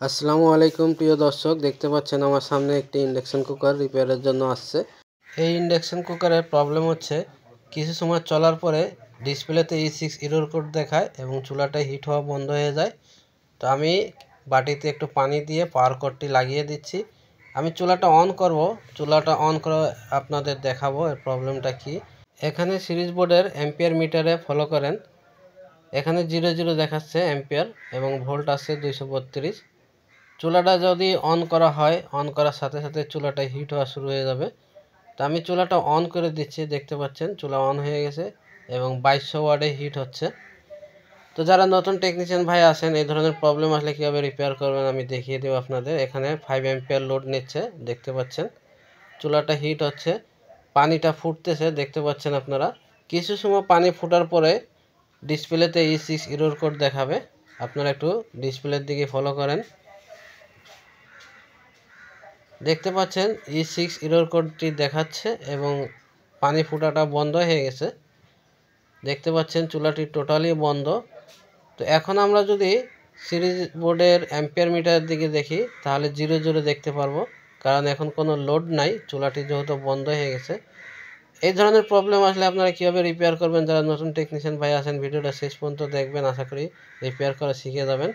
আসসালামু আলাইকুম প্রিয় দর্শক, দেখতে পাচ্ছেন আমার সামনে একটি ইন্ডাকশন কুকার রিপেয়ারের জন্য আসছে। এই ইন্ডাকশন কুকারের প্রবলেম হচ্ছে কিছু সময় চলার পরে ডিসপ্লেতে E6 এরর কোড দেখায় এবং চুলাটা হিট হওয়া বন্ধ হয়ে যায়। তো আমি বাটিতে একটু পানি দিয়ে পাওয়ার কর্ডটি লাগিয়ে দিচ্ছি। আমি চুলাটা অন করব, চুলাটা অন করে আপনাদের দেখাবো এর প্রবলেমটা কি। এখানে সিরিজ বোর্ডের অ্যাম্পিয়ার মিটারে ফলো করেন, এখানে 00 দেখাচ্ছে অ্যাম্পিয়ার এবং ভোল্ট আছে 232। চুলাটা যদি অন করা হয়, অন করার সাথে সাথে চুলাটা হিট হওয়া শুরু হয়ে যাবে। তো আমি চুলাটা অন করে দিচ্ছি, দেখতে পাচ্ছেন চুলা অন হয়ে গেছে এবং 2200 ওয়াটে হিট হচ্ছে। তো যারা নতুন টেকনিশিয়ান ভাই আছেন, এই ধরনের প্রবলেম আসলে কীভাবে রিপেয়ার করবেন আমি দেখিয়ে দেবো আপনাদের। এখানে 5 অ্যাম্পিয়ার লোড নিচ্ছে, দেখতে পাচ্ছেন চুলাটা হিট হচ্ছে, পানিটা ফুটতেছে, দেখতে পাচ্ছেন আপনারা। কিছু সময় পানি ফোটার পরে ডিসপ্লেতে E6 এরর কোড দেখাবে, আপনারা একটু ডিসপ্লের দিকে ফলো করেন। দেখতে পাচ্ছেন E6 এরর কোডটি দেখাচ্ছে এবং পানি ফোটাটা বন্ধ হয়ে গেছে, দেখতে পাচ্ছেন চুলাটি টোটালি বন্ধ। তো এখন আমরা যদি সিরিজ বোর্ডের অ্যাম্পিয়ার মিটারের দিকে দেখি তাহলে 00 দেখতে পারবো, কারণ এখন কোনো লোড নাই, চুলাটি যেহেতু বন্ধ হয়ে গেছে। এই ধরনের প্রবলেম আসলে আপনারা কীভাবে রিপেয়ার করবেন, যারা নতুন টেকনিশিয়ান ভাই আছেন ভিডিওটা শেষ পর্যন্ত দেখবেন, আশা করি রিপেয়ার করা শিখে যাবেন।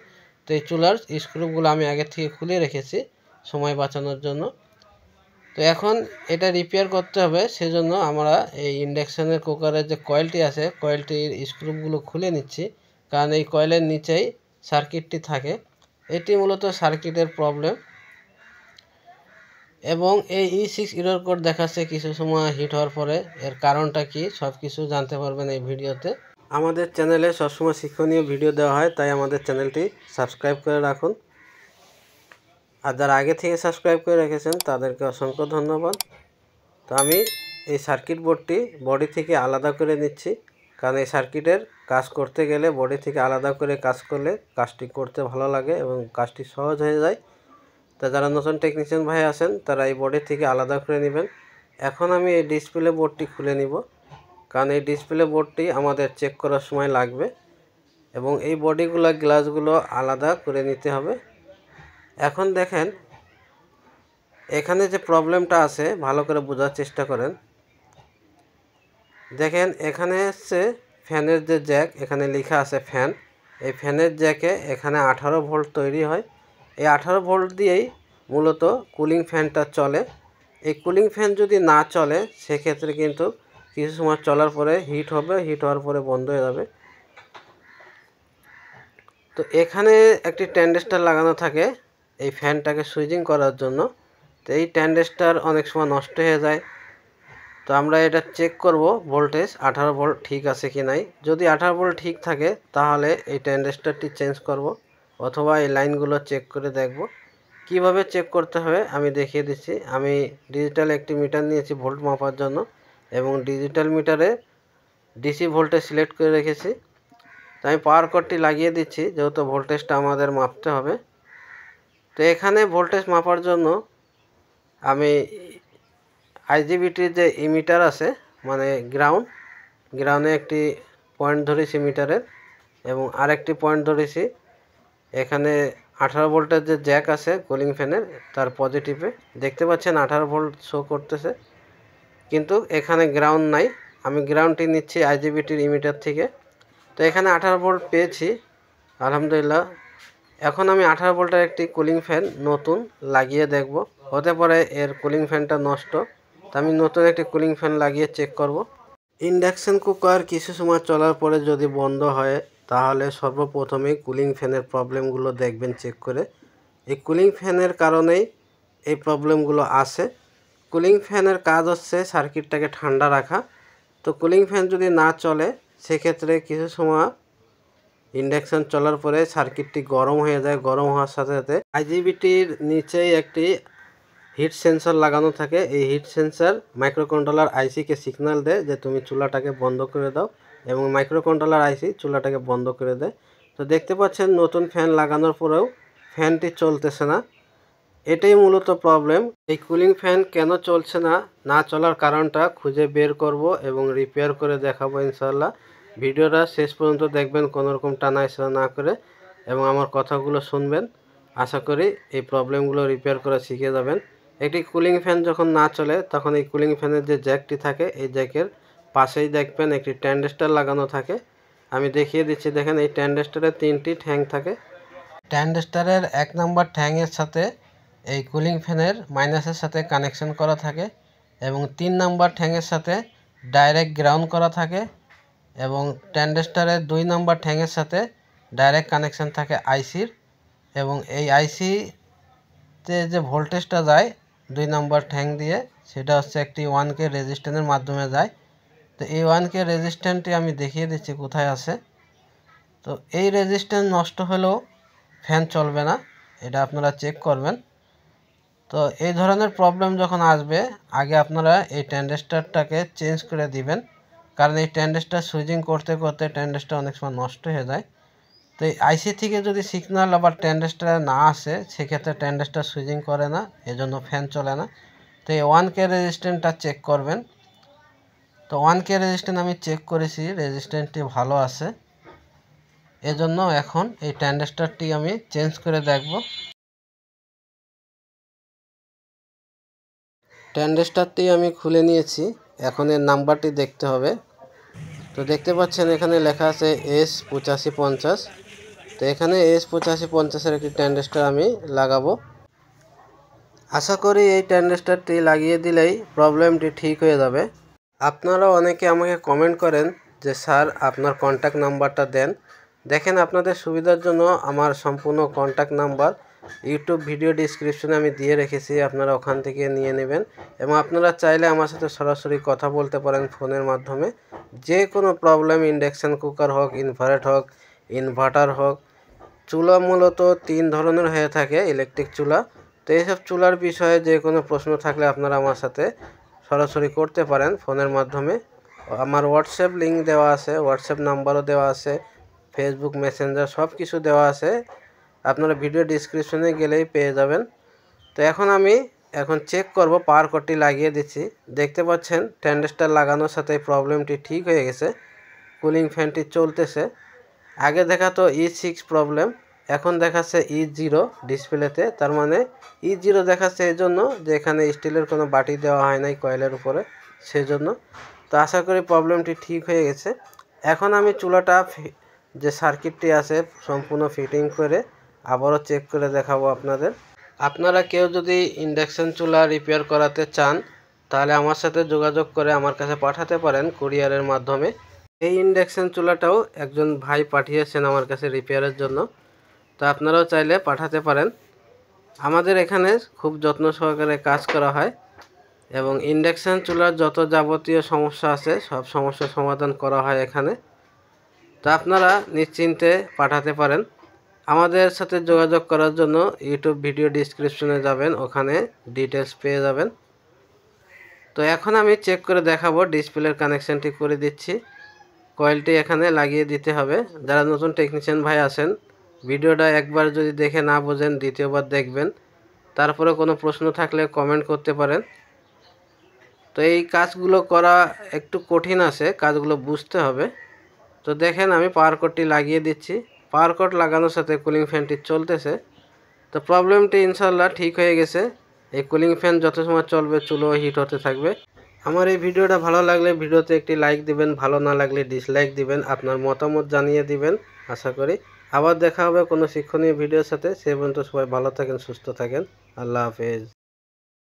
তো এই চুলার স্ক্রুগুলো আমি আগের থেকে খুলে রেখেছি সময় বাঁচানোর জন্য। তো এখন এটা রিপেয়ার করতে হবে, সেজন্য আমরা এই ইন্ডাকশানের কুকারের যে কয়েলটি আছে, কয়েলটির স্ক্রুগুলো খুলে নিচ্ছি, কারণ এই কয়েলের নিচেই সার্কিটটি থাকে। এটি মূলত সার্কিটের প্রবলেম এবং এই E6 এরর কোড দেখাচ্ছে কিছু সময় হিট হওয়ার পরে। এর কারণটা কি সব কিছু জানতে পারবেন এই ভিডিওতে। আমাদের চ্যানেলে সবসময় শিক্ষণীয় ভিডিও দেওয়া হয়, তাই আমাদের চ্যানেলটি সাবস্ক্রাইব করে রাখুন। আর যারা আগে থেকে সাবস্ক্রাইব করে রেখেছেন তাদেরকে অসংখ্য ধন্যবাদ। তো আমি এই সার্কিট বোর্ডটি বডি থেকে আলাদা করে নিচ্ছি, কারণ এই সার্কিটের কাজ করতে গেলে বডি থেকে আলাদা করে কাজ করলে কাজটি করতে ভালো লাগে এবং কাজটি সহজ হয়ে যায়। তা যারা নতুন টেকনিশিয়ান ভাই আছেন তারা এই বডি থেকে আলাদা করে নেবেন। এখন আমি এই ডিসপ্লে বোর্ডটি খুলে নিব, কারণ এই ডিসপ্লে বোর্ডটি আমাদের চেক করার সময় লাগবে এবং এই বডিগুলো গ্লাসগুলো আলাদা করে নিতে হবে। এখন দেখেন এখানে যে প্রবলেমটা আছে ভালো করে বোঝার চেষ্টা করেন। দেখেন এখানে হচ্ছে ফ্যানের যে জ্যাক, এখানে লেখা আছে ফ্যান। এই ফ্যানের জ্যাকে এখানে 18 ভোল্ট তৈরি হয়, এই 18 ভোল্ট দিয়েই মূলত কুলিং ফ্যানটা চলে। এই কুলিং ফ্যান যদি না চলে সেক্ষেত্রে কিন্তু কিছু সময় চলার পরে হিট হবে, হিট হওয়ার পরে বন্ধ হয়ে যাবে। তো এখানে একটি ট্যান্ডেস্টার লাগানো থাকে এই ফ্যানটাকে সুইচিং করার জন্য। তো এই ট্যান্ডেস্টার অনেক সময় নষ্ট হয়ে যায়, তো আমরা এটা চেক করব ভোল্টেজ 18 ভোল্ট ঠিক আছে কি নাই। যদি 18 ভোল্ট ঠিক থাকে তাহলে এই ট্যান্ডেস্টারটি চেঞ্জ করব, অথবা এই লাইনগুলো চেক করে দেখব। কিভাবে চেক করতে হবে আমি দেখিয়ে দিচ্ছি। আমি ডিজিটাল একটি মিটার নিয়েছি ভোল্ট মাপার জন্য এবং ডিজিটাল মিটারে ডিসি ভোল্টেজ সিলেক্ট করে রেখেছি। তো আমি পাওয়ার কর্ডটি লাগিয়ে দিচ্ছি, যেহেতু ভোল্টেজটা আমাদের মাপতে হবে। তো এখানে ভোল্টেজ মাপার জন্য আমি আইজিবিটির যে ইমিটার আছে, মানে গ্রাউন্ডে একটি পয়েন্ট ধরেছি মিটারের এবং আরেকটি পয়েন্ট ধরেছি এখানে 18 ভোল্টের যে জ্যাক আছে কুলিং ফ্যানের তার পজিটিভে। দেখতে পাচ্ছেন 18 ভোল্ট শো করতেছে, কিন্তু এখানে গ্রাউন্ড নাই। আমি গ্রাউন্ডটি নিচ্ছি আইজিবিটির ইমিটার থেকে। তো এখানে 18 ভোল্ট পেয়েছি আলহামদুলিল্লাহ। এখন আমি 18 ভোল্টের একটি কুলিং ফ্যান নতুন লাগিয়ে দেখব, হতে পারে এর কুলিং ফ্যানটা নষ্ট। তো আমি নতুন একটি কুলিং ফ্যান লাগিয়ে চেক করব। ইন্ডাকশন কুকার কিছু সময় চলার পরে যদি বন্ধ হয় তাহলে সর্বপ্রথমেই কুলিং ফ্যানের প্রবলেমগুলো দেখবেন চেক করে। এই কুলিং ফ্যানের কারণেই এই প্রবলেমগুলো আসে। কুলিং ফ্যানের কাজ হচ্ছে সার্কিটটাকে ঠান্ডা রাখা। তো কুলিং ফ্যান যদি না চলে সেক্ষেত্রে কিছু সময় ইন্ডাকশন চলার পরে সার্কিটটি গরম হয়ে যায়। গরম হওয়ার সাথে সাথে আইজিবিটির নিচেই একটি হিট সেন্সর লাগানো থাকে। এই হিট সেন্সর মাইক্রোকন্ট্রোলার আইসিকে সিগন্যাল দেয় যে তুমি চুলাটাকে বন্ধ করে দাও, এবং মাইক্রোকন্ট্রোলার আইসি চুলাটাকে বন্ধ করে দেয়। তো দেখতে পাচ্ছেন নতুন ফ্যান লাগানোর পরেও ফ্যানটি চলতেছে না, এটাই মূলত প্রবলেম। এই কুলিং ফ্যান কেন চলছে না, না চলার কারণটা খুঁজে বের করব এবং রিপেয়ার করে দেখাবো ইনশাল্লাহ। ভিডিওটা শেষ পর্যন্ত দেখবেন, কোনোরকম টানা হেঁচড়া না করে, এবং আমার কথাগুলো শুনবেন। আশা করি এই প্রবলেমগুলো রিপেয়ার করা শিখে যাবেন। একটি কুলিং ফ্যান যখন না চলে তখন এই কুলিং ফ্যানের যে জ্যাকটি থাকে এই জ্যাকের পাশেই দেখবেন একটি ট্যান্ডেস্টার লাগানো থাকে। আমি দেখিয়ে দিচ্ছি, দেখেন এই ট্যান্ডেস্টারের 3টি ঠ্যাং থাকে। ট্যান্ডেস্টারের 1 নম্বর ঠ্যাংয়ের সাথে এই কুলিং ফ্যানের মাইনাসের সাথে কানেকশন করা থাকে এবং 3 নম্বর ঠ্যাংয়ের সাথে ডাইরেক্ট গ্রাউন্ড করা থাকে এবং ট্যান্ডেস্টারের 2 নম্বর ঠ্যাংয়ের সাথে ডাইরেক্ট কানেকশন থাকে আইসির এবং এই আইসিতে যে ভোল্টেজটা যায় 2 নম্বর ঠ্যাং দিয়ে সেটা হচ্ছে একটি 1K রেজিস্ট্যান্সের মাধ্যমে যায়। তো এই 1K রেজিস্ট্যান্সটি আমি দেখিয়ে দিচ্ছি কোথায় আছে। তো এই রেজিস্ট্যান্স নষ্ট হলেও ফ্যান চলবে না, এটা আপনারা চেক করবেন। তো এই ধরনের প্রবলেম যখন আসবে আগে আপনারা এই ট্যান্ডেস্টারটাকে চেঞ্জ করে দিবেন, কারণ এই ট্যান্ডেস্টার সুইচিং করতে করতে ট্যান্ডেস্টার অনেক সময় নষ্ট হয়ে যায়। তো এই আইসি থেকে যদি সিগন্যাল আবার ট্যান্ডেস্টারে না আসে সেক্ষেত্রে ট্যান্ডেস্টার সুইচিং করে না, এজন্য ফ্যান চলে না। তো এই 1K রেজিস্ট্যান্সটা চেক করবেন। তো 1K রেজিস্ট্যান্স আমি চেক করেছি, রেজিস্ট্যান্সটি ভালো আছে, এজন্য এখন এই ট্যান্ডেস্টারটি আমি চেঞ্জ করে দেখব। ট্যান্ডেস্টারটি আমি খুলে নিয়েছি, এখন এর নাম্বারটি দেখতে হবে। তো দেখতে পাচ্ছেন এখানে লেখা আছে S8550। তো এখানে S8550-এর একটি ট্যান্ডেস্টার আমি লাগাবো। আশা করি এই ট্যান্ডেস্টারটি লাগিয়ে দিলেই প্রবলেমটি ঠিক হয়ে যাবে। আপনারা অনেকে আমাকে কমেন্ট করেন যে স্যার আপনার কন্ট্যাক্ট নাম্বারটা দেন। দেখেন আপনাদের সুবিধার জন্য আমার সম্পূর্ণ কন্ট্যাক্ট নাম্বার ইউটিউব ভিডিও ডিসক্রিপশনে আমি দিয়ে রেখেছি, আপনারা ওখান থেকে নিয়ে নেবেন এবং আপনারা চাইলে আমার সাথে সরাসরি কথা বলতে পারেন ফোনের মাধ্যমে। যে কোনো প্রবলেম, ইন্ডাকশান কুকার হোক, ইনভার্টার হোক, চুলা মূলত 3 ধরনের হয়ে থাকে ইলেকট্রিক চুলা। তো এইসব চুলার বিষয়ে যে কোনো প্রশ্ন থাকলে আপনারা আমার সাথে সরাসরি করতে পারেন ফোনের মাধ্যমে। আমার হোয়াটসঅ্যাপ লিঙ্ক দেওয়া আছে, হোয়াটসঅ্যাপ নাম্বারও দেওয়া আছে, ফেসবুক মেসেঞ্জার সব কিছু দেওয়া আছে, আপনারা ভিডিও ডিসক্রিপশনে গেলেই পেয়ে যাবেন। তো আমি চেক করব, পাওয়ার কর্ডটি লাগিয়ে দিচ্ছি। দেখতে পাচ্ছেন ট্যান্ডেস্টার লাগানোর সাথে প্রবলেমটি ঠিক হয়ে গেছে, কুলিং ফ্যানটি চলতেছে। আগে দেখাতো E6 প্রবলেম, এখন দেখাচ্ছে E0 ডিসপ্লেতে। তার মানে E0 দেখাচ্ছে এই জন্য যে এখানে স্টিলের কোনো বাটি দেওয়া হয় নাই কয়েলের উপরে, সেজন্য। তো আশা করি প্রবলেমটি ঠিক হয়ে গেছে। এখন আমি চুলাটা যে সার্কিটটি আছে সম্পূর্ণ ফিটিং করে আবারও চেক করে দেখাবো আপনাদের। আপনারা কেউ যদি ইন্ডাকশান চুলা রিপেয়ার করাতে চান তাহলে আমার সাথে যোগাযোগ করে আমার কাছে পাঠাতে পারেন কুরিয়ারের মাধ্যমে। এই ইন্ডাকশান চুলাটাও একজন ভাই পাঠিয়েছেন আমার কাছে রিপেয়ারের জন্য, তো আপনারাও চাইলে পাঠাতে পারেন। আমাদের এখানে খুব যত্ন সহকারে কাজ করা হয় এবং ইন্ডাকশান চুলার যত যাবতীয় সমস্যা আছে সব সমস্যার সমাধান করা হয় এখানে। তো আপনারা নিশ্চিন্তে পাঠাতে পারেন। আমাদের সাথে যোগাযোগ করার জন্য ইউটিউব ভিডিও ডিসক্রিপশনে যাবেন, ওখানে ডিটেলস পেয়ে যাবেন। তো এখন আমি চেক করে দেখাবো, ডিসপ্লের কানেকশানটি করে দিচ্ছি। কয়েলটি এখানে লাগিয়ে দিতে হবে। যারা নতুন টেকনিশিয়ান ভাই আছেন ভিডিওটা একবার যদি দেখে না বোঝেন দ্বিতীয়বার দেখবেন, তারপরে কোনো প্রশ্ন থাকলে কমেন্ট করতে পারেন। তো এই কাজগুলো করা একটু কঠিন আছে, কাজগুলো বুঝতে হবে। তো দেখেন আমি পাওয়ার কর্ডটি লাগিয়ে দিচ্ছি, পাওয়ার কর্ড লাগানোর সাথে কুলিং ফ্যানটি চলতেছে। তো প্রবলেমটি ইনশাল্লাহ ঠিক হয়ে গেছে। এই কুলিং ফ্যান যত সময় চলবে চুলো হিট হতে থাকবে। আমার এই ভিডিওটা ভালো লাগলে ভিডিওতে একটি লাইক দিবেন, ভালো না লাগলে ডিসলাইক দিবেন, আপনার মতামত জানিয়ে দিবেন। আশা করি আবার দেখা হবে কোনো শিক্ষণীয় ভিডিওর সাথে। সে পর্যন্ত সবাই ভালো থাকেন, সুস্থ থাকেন। আল্লাহ হাফেজ।